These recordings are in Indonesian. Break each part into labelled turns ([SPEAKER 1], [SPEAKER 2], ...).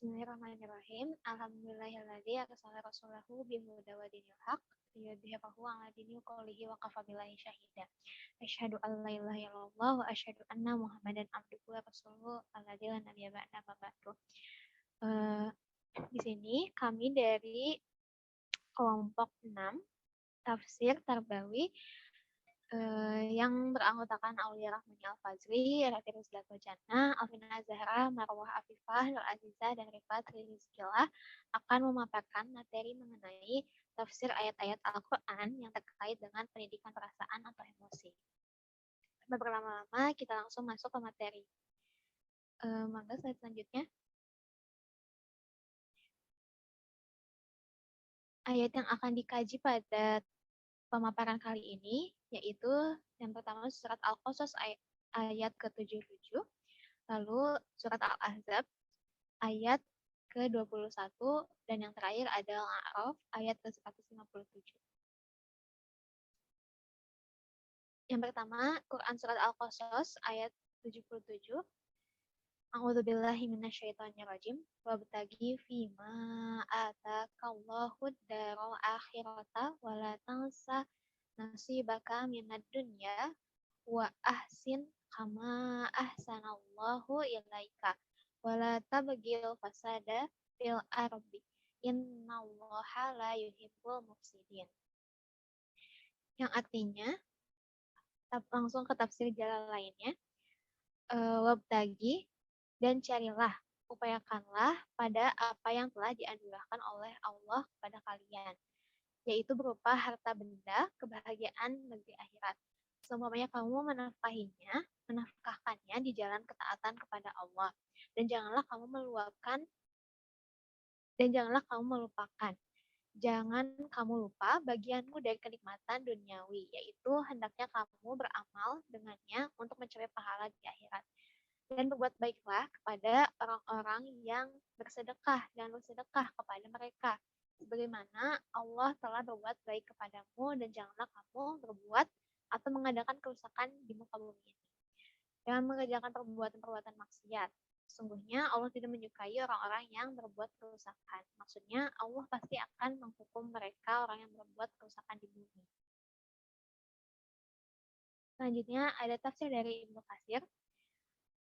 [SPEAKER 1] Bismillahirrahmanirrahim. Alhamdulillahilladzi arsala rasulahu bil huda wa dinil haq liyudhhirahu 'ala dini kullihi wa kafa billahi syahida. Asyhadu an la ilaha illallah wa asyhadu anna Muhammadan abduhu wa rasuluhu alladzi la nabiyya ba'dahu. Di sini kami dari kelompok 6 tafsir Tarbawi yang beranggotakan Aulia Rahmani Al-Fazri, Rati Rusdato Jannah, Alvina Zahra, Marwah Afifah, Nur Azizah, dan Rifat Rizkillah akan memaparkan materi mengenai tafsir ayat-ayat Al-Quran yang terkait dengan pendidikan perasaan atau emosi. Tanpa berlama-lama, kita langsung masuk ke materi. Mangga slide selanjutnya. Ayat yang akan dikaji pada pemaparan kali ini yaitu yang pertama surat Al-Qasas ayat ke-77, lalu surat Al-Ahzab ayat ke-21, dan yang terakhir adalah Al-A'raf ayat ke-157. Yang pertama, Quran surat Al-Qasas ayat 77. A'udzubillahi minasyaitonirrajim. Wabtaghi fima atakallahu daral akhirata wala tansa nasibaka minad dunya wa ahsin kama ahsanallahu ilaika wala tabghil fasada fil ardi innallaha la yuhibbul mufsidin. Yang artinya langsung ke tafsir jalan lainnya, wabtagi dan carilah, upayakanlah pada apa yang telah dianugerahkan oleh Allah kepada kalian, yaitu berupa harta benda, kebahagiaan negeri akhirat. Seumpamanya kamu menafkahkannya di jalan ketaatan kepada Allah. Dan janganlah kamu melupakan. Jangan kamu lupa bagianmu dari kenikmatan duniawi, yaitu hendaknya kamu beramal dengannya untuk mencapai pahala di akhirat. Dan berbuat baiklah kepada orang-orang yang bersedekah dan bersedekah kepada mereka, sebagaimana Allah telah berbuat baik kepadamu, dan janganlah kamu berbuat atau mengadakan kerusakan di muka bumi ini. Jangan mengerjakan perbuatan-perbuatan maksiat. Sesungguhnya Allah tidak menyukai orang-orang yang berbuat kerusakan. Maksudnya Allah pasti akan menghukum mereka, orang yang berbuat kerusakan di bumi. Selanjutnya ada tafsir dari Ibnu Katsir.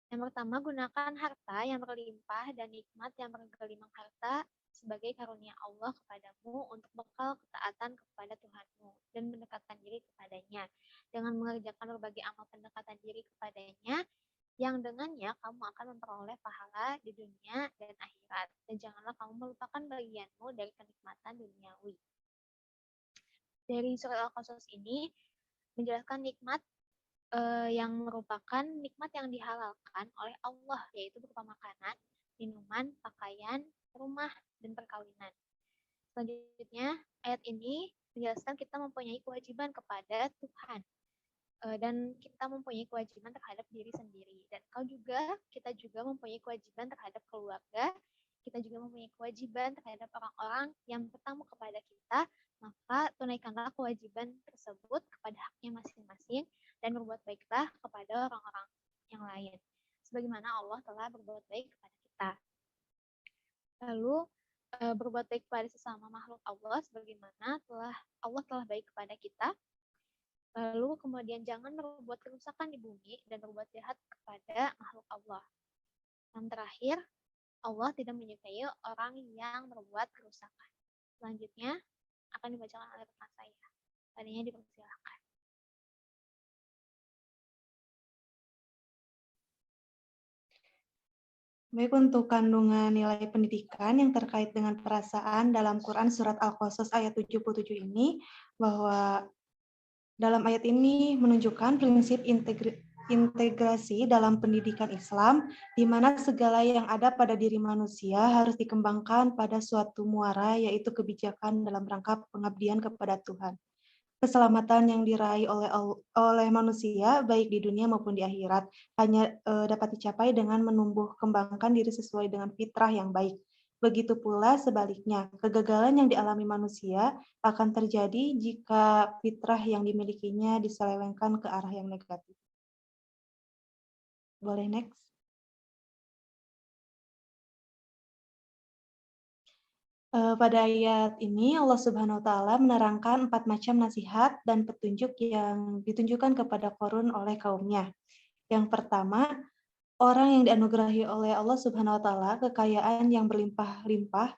[SPEAKER 1] Yang pertama, gunakan harta yang berlimpah dan nikmat yang bergelimang harta sebagai karunia Allah kepadamu untuk bekal ketaatan kepada Tuhanmu dan mendekatkan diri kepadanya dengan mengerjakan berbagai amal pendekatan diri kepadanya yang dengannya kamu akan memperoleh pahala di dunia dan akhirat. Dan janganlah kamu melupakan bagianmu dari kenikmatan duniawi. Dari surat Al-Qasas ini menjelaskan nikmat yang merupakan nikmat yang dihalalkan oleh Allah, yaitu berupa makanan, minuman, pakaian, rumah, dan perkawinan. Selanjutnya, ayat ini menjelaskan kita mempunyai kewajiban kepada Tuhan, dan kita mempunyai kewajiban terhadap diri sendiri. Dan kita juga mempunyai kewajiban terhadap keluarga, kita juga mempunyai kewajiban terhadap orang-orang yang bertamu kepada kita, maka tunaikanlah kewajiban tersebut kepada haknya masing-masing, dan berbuat baiklah kepada orang-orang yang lain, sebagaimana Allah telah berbuat baik kepada kita. Lalu berbuat baik kepada sesama makhluk Allah, sebagaimana Allah telah baik kepada kita. Lalu kemudian jangan berbuat kerusakan di bumi dan berbuat jahat kepada makhluk Allah. Dan terakhir, Allah tidak menyukai orang yang berbuat kerusakan. Selanjutnya akan dibacakan oleh rekan saya. Tadinya dipersilakan.
[SPEAKER 2] Baik, untuk kandungan nilai pendidikan yang terkait dengan perasaan dalam Quran surat Al-Qasas ayat 77 ini, bahwa dalam ayat ini menunjukkan prinsip integrasi dalam pendidikan Islam, di mana segala yang ada pada diri manusia harus dikembangkan pada suatu muara, yaitu kebijakan dalam rangka pengabdian kepada Tuhan. Keselamatan yang diraih oleh manusia, baik di dunia maupun di akhirat, hanya dapat dicapai dengan menumbuh kembangkan diri sesuai dengan fitrah yang baik. Begitu pula sebaliknya, kegagalan yang dialami manusia akan terjadi jika fitrah yang dimilikinya diselewengkan ke arah yang negatif. Boleh next? Pada ayat ini Allah Subhanahu wa taala menerangkan 4 macam nasihat dan petunjuk yang ditunjukkan kepada Qarun oleh kaumnya. Yang pertama, orang yang dianugerahi oleh Allah Subhanahu wa taala kekayaan yang berlimpah-limpah,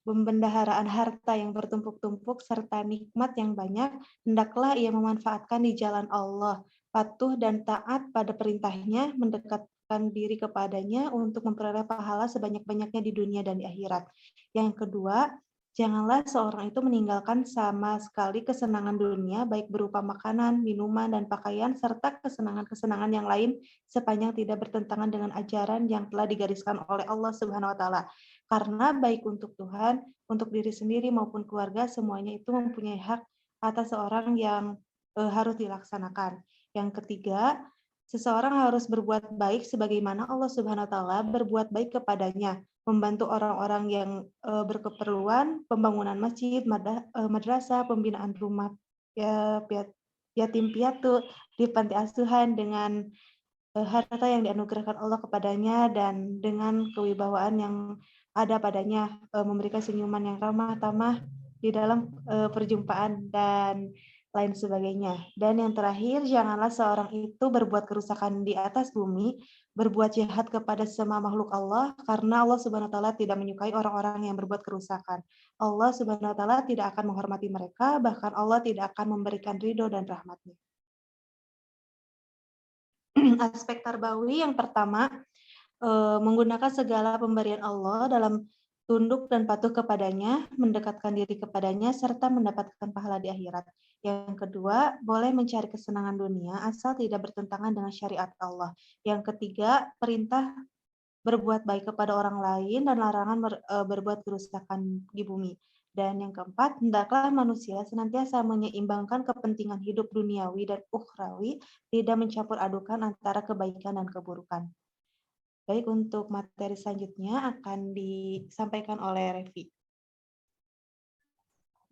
[SPEAKER 2] pembendaharaan harta yang bertumpuk-tumpuk serta nikmat yang banyak, hendaklah ia memanfaatkan di jalan Allah, patuh dan taat pada perintahnya, mendekatkan diri kepadanya untuk memperoleh pahala sebanyak-banyaknya di dunia dan di akhirat. Yang kedua, janganlah seorang itu meninggalkan sama sekali kesenangan dunia, baik berupa makanan, minuman, dan pakaian, serta kesenangan-kesenangan yang lain sepanjang tidak bertentangan dengan ajaran yang telah digariskan oleh Allah Subhanahu wa taala. Karena baik untuk Tuhan, untuk diri sendiri maupun keluarga, semuanya itu mempunyai hak atas seorang yang harus dilaksanakan. Yang ketiga, seseorang harus berbuat baik sebagaimana Allah Subhanahu wa taala berbuat baik kepadanya, membantu orang-orang yang berkeperluan, pembangunan masjid, madrasah, pembinaan rumah yatim piatu di panti asuhan dengan harta yang dianugerahkan Allah kepadanya dan dengan kewibawaan yang ada padanya, memberikan senyuman yang ramah tamah di dalam perjumpaan dan lain sebagainya. Dan yang terakhir, janganlah seorang itu berbuat kerusakan di atas bumi, berbuat jahat kepada sesama makhluk Allah, karena Allah Subhanahu wa taala tidak menyukai orang-orang yang berbuat kerusakan. Allah Subhanahu wa taala tidak akan menghormati mereka, bahkan Allah tidak akan memberikan ridho dan rahmat-Nya. Aspek tarbawi yang pertama, menggunakan segala pemberian Allah dalam tunduk dan patuh kepadanya, mendekatkan diri kepadanya, serta mendapatkan pahala di akhirat. Yang kedua, boleh mencari kesenangan dunia asal tidak bertentangan dengan syariat Allah. Yang ketiga, perintah berbuat baik kepada orang lain dan larangan berbuat kerusakan di bumi. Dan yang keempat, hendaklah manusia senantiasa menyeimbangkan kepentingan hidup duniawi dan ukhrawi, tidak mencampur adukan antara kebaikan dan keburukan. Baik, untuk materi selanjutnya akan disampaikan oleh Revi.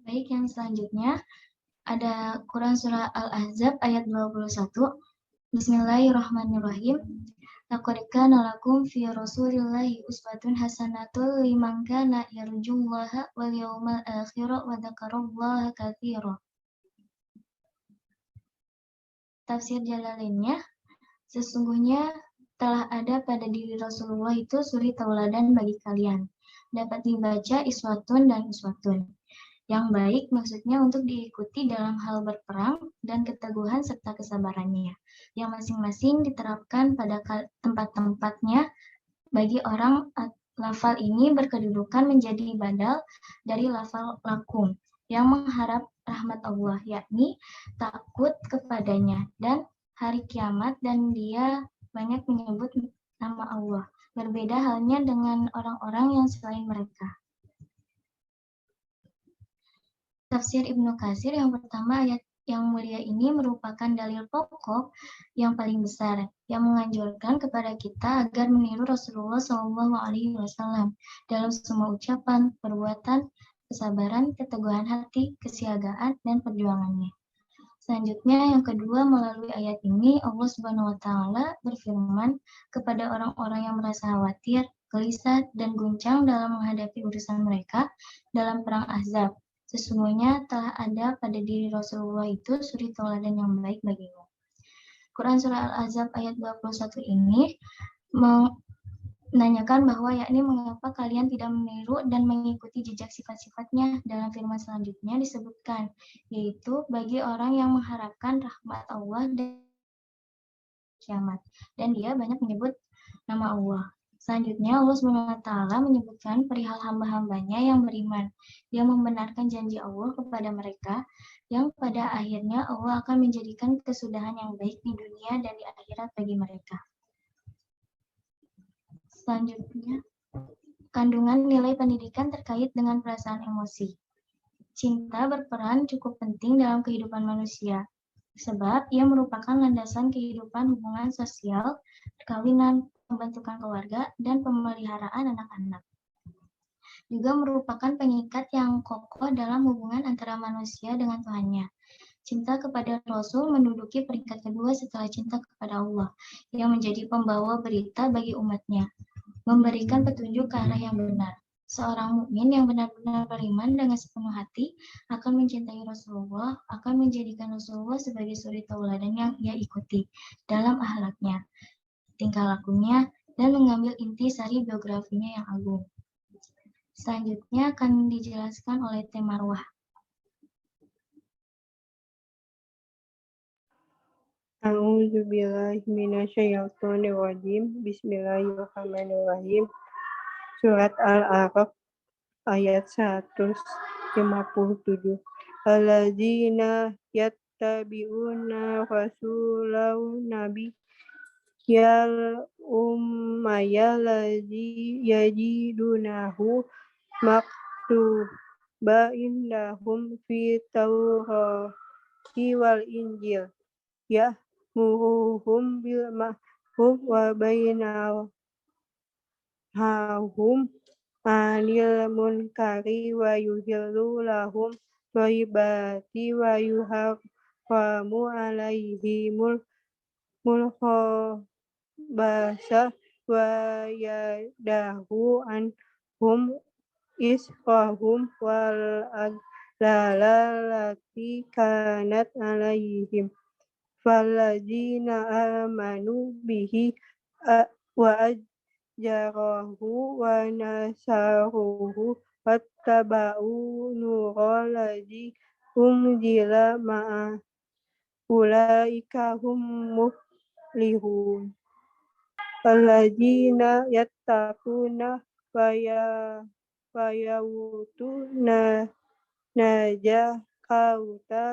[SPEAKER 3] Baik, yang selanjutnya ada Quran Surah Al-Ahzab ayat 21. Bismillahirrahmanirrahim. Laqad kana lakum fi Rasulillahi uswatun hasanatun liman kana yarjullaha wal yawmal akhir wa dzakarallaha katsiran. Tafsir Jalalainnya, sesungguhnya telah ada pada diri Rasulullah itu suri tauladan bagi kalian. Dapat dibaca iswatun dan uswatun. Yang baik maksudnya untuk diikuti dalam hal berperang dan keteguhan serta kesabarannya, yang masing-masing diterapkan pada tempat-tempatnya. Bagi orang, lafal ini berkedudukan menjadi badal dari lafal lakum, yang mengharap rahmat Allah, yakni takut kepadanya dan hari kiamat, dan dia banyak menyebut nama Allah. Berbeda halnya dengan orang-orang yang selain mereka. Tafsir Ibnu Katsir yang pertama, ayat yang mulia ini merupakan dalil pokok yang paling besar yang menganjurkan kepada kita agar meniru Rasulullah SAW dalam semua ucapan, perbuatan, kesabaran, keteguhan hati, kesiagaan, dan perjuangannya. Selanjutnya, yang kedua, melalui ayat ini Allah Subhanahu wa taala berfirman kepada orang-orang yang merasa khawatir, gelisah, dan guncang dalam menghadapi urusan mereka dalam perang Ahzab. Sesungguhnya telah ada pada diri Rasulullah itu suri tauladan yang baik bagimu. Quran Surah Al-Ahzab ayat 21 ini menanyakan bahwa yakni mengapa kalian tidak meniru dan mengikuti jejak sifat-sifatnya. Dalam firman selanjutnya disebutkan, yaitu bagi orang yang mengharapkan rahmat Allah dan kiamat, dan dia banyak menyebut nama Allah. Selanjutnya Allah SWT menyebutkan perihal hamba-hambanya yang beriman. Dia membenarkan janji Allah kepada mereka yang pada akhirnya Allah akan menjadikan kesudahan yang baik di dunia dan di akhirat bagi mereka. Selanjutnya, kandungan nilai pendidikan terkait dengan perasaan emosi. Cinta berperan cukup penting dalam kehidupan manusia, sebab ia merupakan landasan kehidupan hubungan sosial, perkawinan, pembentukan keluarga, dan pemeliharaan anak-anak. Juga merupakan pengikat yang kokoh dalam hubungan antara manusia dengan Tuhannya. Cinta kepada Rasul menduduki peringkat kedua setelah cinta kepada Allah, yang menjadi pembawa berita bagi umatnya, memberikan petunjuk ke arah yang benar. Seorang mukmin yang benar-benar beriman dengan sepenuh hati akan mencintai Rasulullah, akan menjadikan Rasulullah sebagai suri tauladan yang ia ikuti dalam akhlaknya, tingkah lakunya, dan mengambil inti sari biografinya yang agung. Selanjutnya akan dijelaskan oleh Teh Marwah.
[SPEAKER 4] A'udzubillahi minasyaitonirrajim. Bismillahirrahmanirrahim. Surat Al-A'raf ayat 157. Alladzina yattabi'una rasulahu nabi yal ummayaladzi yajidunahu maktuba indahum fi Taurati wal Injil ya'muruhum bil ma'ruf wa bainahum anil munkari wa yuhillu lahum thayyibati wa yuharramu alaihimul khaba'isa wa yadahu anhum israhum wal aghlallati kanat alaihim falladzina amanu bihi wa ajarahu wa nasaruhu wattaba'u nural-ladzi unzila ma'a ulaika hum muflihun. Alladzina yattaquna wa yawtuna najahauta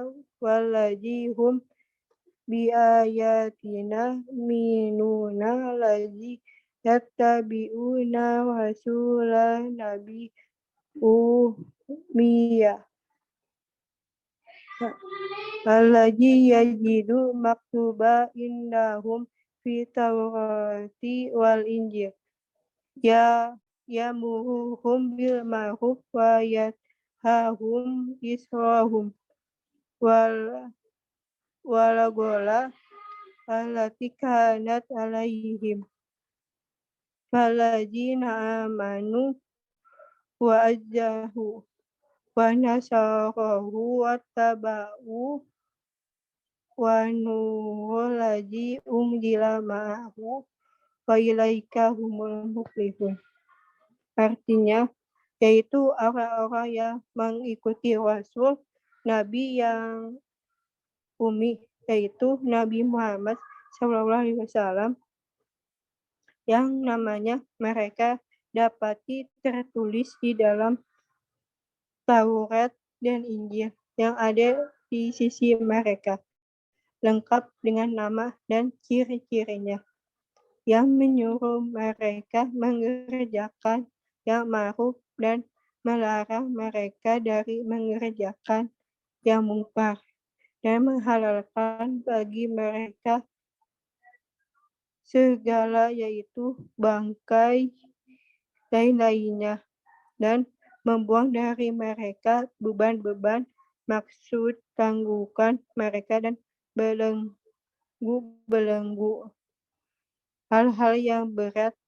[SPEAKER 4] walladzi hum biayatina minuna ladzi yattabi'una rasulan nabi ummiya alladzi yajidu maktuba indahum fi Taurati wal Injil ya'muruhum bil ma'ruf wa yanhahum israhum wal gola allati kanat alaihim falladzina amanu wa ajjahu wa nasarahu wattaba'u wa nurul ladzi unzila ma'ahu wa ilaika humul muflihun. Artinya, yaitu orang-orang yang mengikuti Rasul Nabi yang ummi, yaitu Nabi Muhammad SAW, yang namanya mereka dapati tertulis di dalam Taurat dan Injil yang ada di sisi mereka, lengkap dengan nama dan ciri-cirinya, yang menyuruh mereka mengerjakan yang ma'ruf dan melarang mereka dari mengerjakan yang mungkar, dan menghalalkan bagi mereka segala yaitu bangkai lain-lainnya, dan membuang dari mereka beban-beban maksud tangguhkan mereka dan belenggu hal-hal yang berat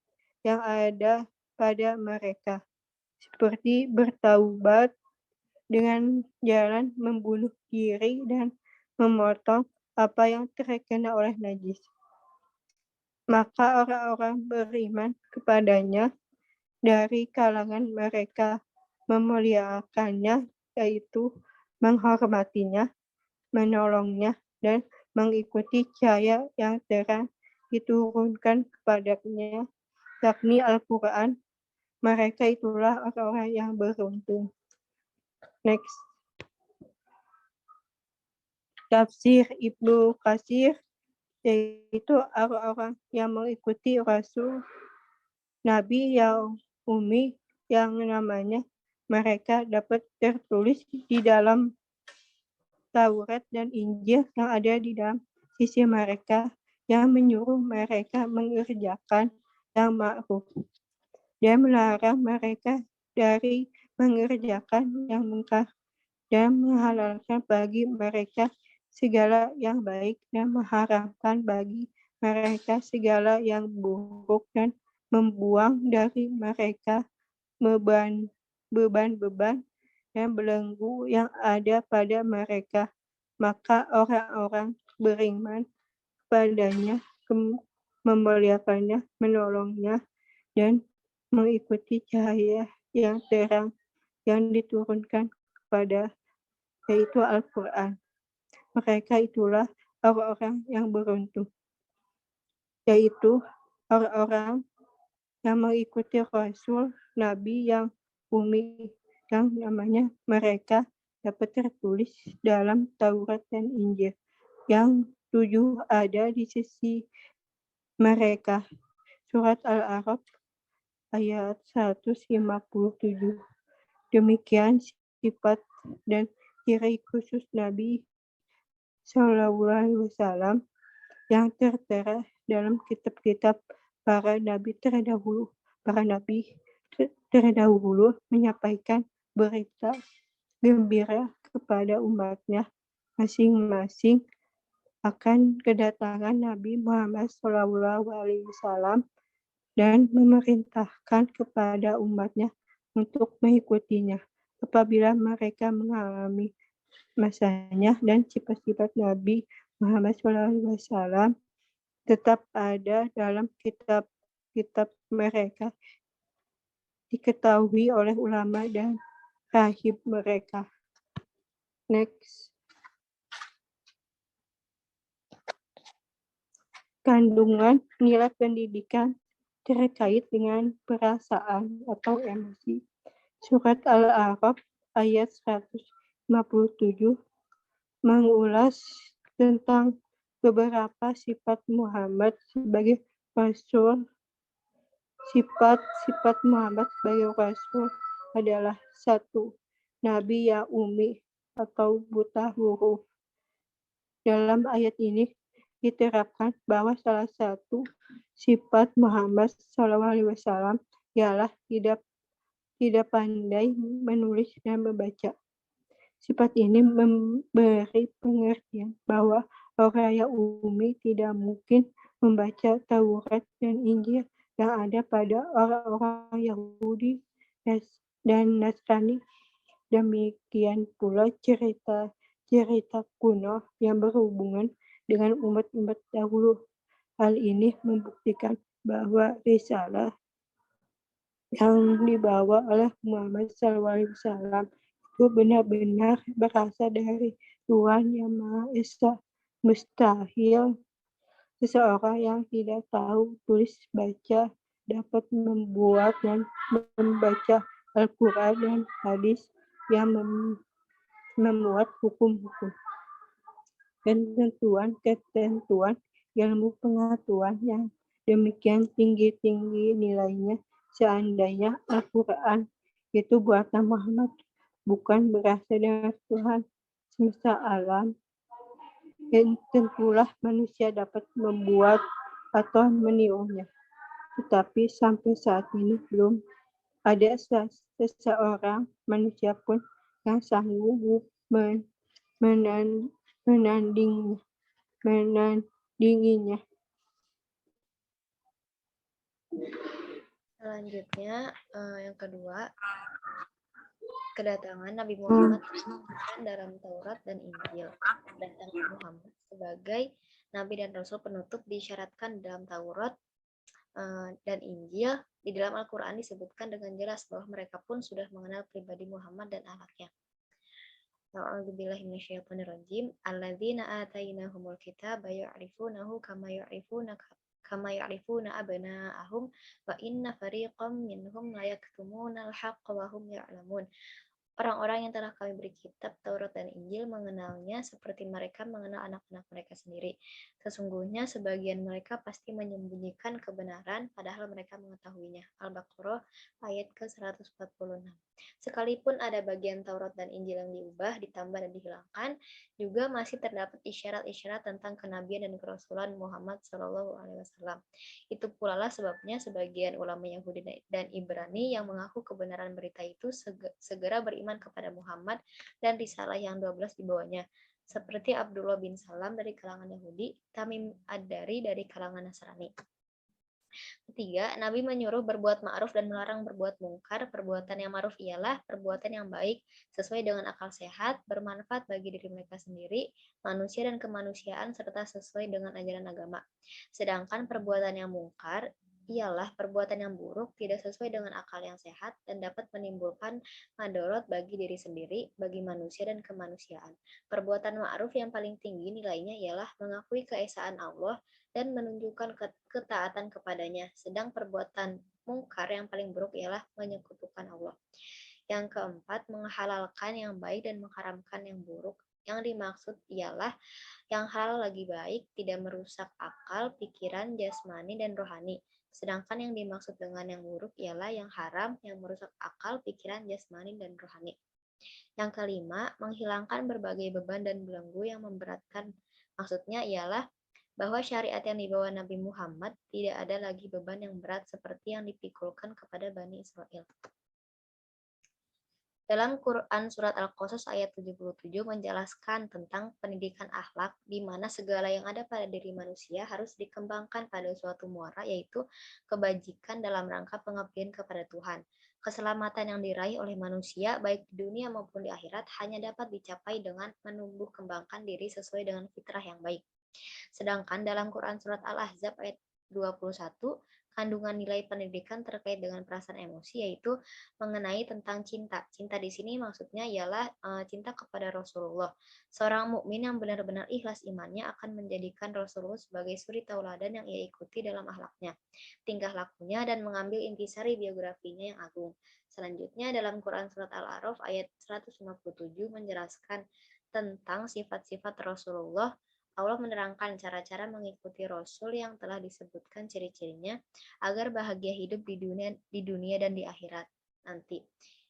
[SPEAKER 4] yang ada pada mereka, seperti bertaubat dengan jalan membunuh diri dan memotong apa yang terkena oleh najis. Maka orang-orang beriman kepadanya dari kalangan mereka memuliakannya, yaitu menghormatinya, menolongnya, dan mengikuti cahaya yang terang diturunkan kepadanya, yakni Al-Quran. Mereka itulah orang-orang yang beruntung. Next. Tafsir Ibnu Katsir, yaitu orang-orang yang mengikuti Rasul Nabi yang ummi, yang namanya mereka dapat tertulis di dalam Taurat dan Injil yang ada di dalam sisi mereka, yang menyuruh mereka mengerjakan yang ma'ruf dan melarang mereka dari mengerjakan yang mungkar, dan menghalalkan bagi mereka segala yang baik dan mengharamkan bagi mereka segala yang buruk, dan membuang dari mereka beban-beban dan belenggu yang ada pada mereka. Maka orang-orang beriman padanya, memuliakannya, menolongnya, dan mengikuti cahaya yang terang yang diturunkan kepada, yaitu Al-Quran. Mereka itulah orang-orang yang beruntung, yaitu orang-orang yang mengikuti Rasul Nabi yang umi, yang namanya mereka dapat tertulis dalam Taurat dan Injil, yang 7 ada di sisi mereka. Surat Al-A'raf ayat 157. Demikian sifat dan ciri khusus Nabi SAW yang tertera dalam kitab-kitab para nabi terdahulu. Para nabi terdahulu menyampaikan berita gembira kepada umatnya masing-masing akan kedatangan Nabi Muhammad SAW dan memerintahkan kepada umatnya untuk mengikutinya apabila mereka mengalami masanya, dan sifat-sifat Nabi Muhammad SAW tetap ada dalam kitab-kitab mereka, diketahui oleh ulama dan rahib mereka. Next. Kandungan nilai pendidikan terkait dengan perasaan atau emosi. Surat Al-A'raf ayat 157 mengulas tentang beberapa sifat Muhammad sebagai Rasul. Sifat Muhammad sebagai Rasul adalah 1. Nabi yang umi atau buta huruf. Dalam ayat ini diterapkan bahwa salah satu sifat Muhammad SAW ialah tidak pandai menulis dan membaca. Sifat ini memberi pengertian bahwa orang yang umi tidak mungkin membaca Taurat dan Injil yang ada pada orang-orang Yahudi dan Nasrani. Demikian pula cerita kuno yang berhubungan dengan umat-umat dahulu. Hal ini membuktikan bahwa risalah yang dibawa oleh Muhammad SAW itu benar-benar berasal dari Tuhan Yang Maha Esa. Mustahil seseorang yang tidak tahu tulis baca dapat membuat dan membaca Al-Quran dan hadis yang memuat hukum-hukum dan ketentuan ilmu pengetahuan yang demikian tinggi nilainya. Seandainya Al-Quran itu buatan Muhammad, bukan berasal dari Tuhan semesta alam, dan tentulah manusia dapat membuat atau menirunya. Tetapi sampai saat ini belum ada seseorang manusia pun yang sanggup menandinginya.
[SPEAKER 1] Selanjutnya, yang kedua, kedatangan Nabi Muhammad dalam Taurat dan Injil. Kedatangan Muhammad sebagai Nabi dan Rasul penutup disyaratkan dalam Taurat dan Injil. Di dalam Al-Quran disebutkan dengan jelas bahwa mereka pun sudah mengenal pribadi Muhammad dan anaknya. A'udzubillahi minasyaitonirrajim. Alladzina atainahumul kitaba ya'rifunahu kama ya'rifuna abna'ahum wa inna fariqam minhum la yaktumuna al-haqqa wa hum ya'lamun. Orang-orang yang telah kami beri kitab Taurat dan Injil mengenalnya seperti mereka mengenal anak-anak mereka sendiri. Sesungguhnya sebagian mereka pasti menyembunyikan kebenaran padahal mereka mengetahuinya. Al-Baqarah ayat ke-146. Sekalipun ada bagian Taurat dan Injil yang diubah, ditambah dan dihilangkan, juga masih terdapat isyarat-isyarat tentang kenabian dan kerasulan Muhammad SAW. Itu pula lah sebabnya sebagian ulama Yahudi dan Ibrani yang mengaku kebenaran berita itu segera beriman kepada Muhammad dan risalah yang 12 dibawanya, seperti Abdullah bin Salam dari kalangan Yahudi, Tamim ad-Dari dari kalangan Nasrani.
[SPEAKER 5] Ketiga, Nabi menyuruh berbuat ma'ruf dan melarang berbuat mungkar. Perbuatan yang ma'ruf ialah perbuatan yang baik, sesuai dengan akal sehat, bermanfaat bagi diri mereka sendiri, manusia dan kemanusiaan, serta sesuai dengan ajaran agama. Sedangkan perbuatan yang mungkar ialah perbuatan yang buruk, tidak sesuai dengan akal yang sehat, dan dapat menimbulkan madorot bagi diri sendiri, bagi manusia dan kemanusiaan. Perbuatan ma'ruf yang paling tinggi nilainya ialah mengakui keesaan Allah dan menunjukkan ketaatan kepadanya. Sedang perbuatan mungkar yang paling buruk ialah menyekutukan Allah. Yang keempat, menghalalkan yang baik dan mengharamkan yang buruk. Yang dimaksud ialah yang halal lagi baik, tidak merusak akal, pikiran, jasmani, dan rohani. Sedangkan yang dimaksud dengan yang buruk ialah yang haram, yang merusak akal, pikiran, jasmani, dan rohani. Yang kelima, menghilangkan berbagai beban dan belenggu yang memberatkan. Maksudnya ialah bahwa syariat yang dibawa Nabi Muhammad tidak ada lagi beban yang berat seperti yang dipikulkan kepada Bani Israel. Dalam Quran Surat Al-Qasas ayat 77 menjelaskan tentang pendidikan akhlak, di mana segala yang ada pada diri manusia harus dikembangkan pada suatu muara, yaitu kebajikan dalam rangka pengabdian kepada Tuhan. Keselamatan yang diraih oleh manusia, baik di dunia maupun di akhirat, hanya dapat dicapai dengan menumbuh kembangkan diri sesuai dengan fitrah yang baik. Sedangkan dalam Quran Surat Al-Ahzab ayat 21, kandungan nilai pendidikan terkait dengan perasaan emosi, yaitu mengenai tentang cinta. Cinta di sini maksudnya ialah cinta kepada Rasulullah. Seorang mukmin yang benar-benar ikhlas imannya akan menjadikan Rasulullah sebagai suri tauladan yang ia ikuti dalam akhlaknya, tingkah lakunya, dan mengambil intisari biografinya yang agung. Selanjutnya dalam Quran Surat Al-A'raf ayat 157 menjelaskan tentang sifat-sifat Rasulullah. Allah menerangkan cara-cara mengikuti Rasul yang telah disebutkan ciri-cirinya agar bahagia hidup di dunia dan di akhirat nanti.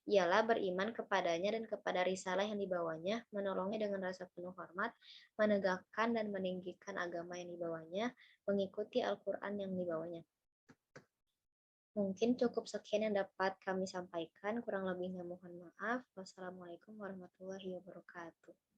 [SPEAKER 5] Ialah beriman kepadanya dan kepada risalah yang dibawanya, menolongnya dengan rasa penuh hormat, menegakkan dan meninggikan agama yang dibawanya, mengikuti Al-Quran yang dibawanya. Mungkin cukup sekian yang dapat kami sampaikan, kurang lebihnya mohon maaf. Wassalamualaikum warahmatullahi wabarakatuh.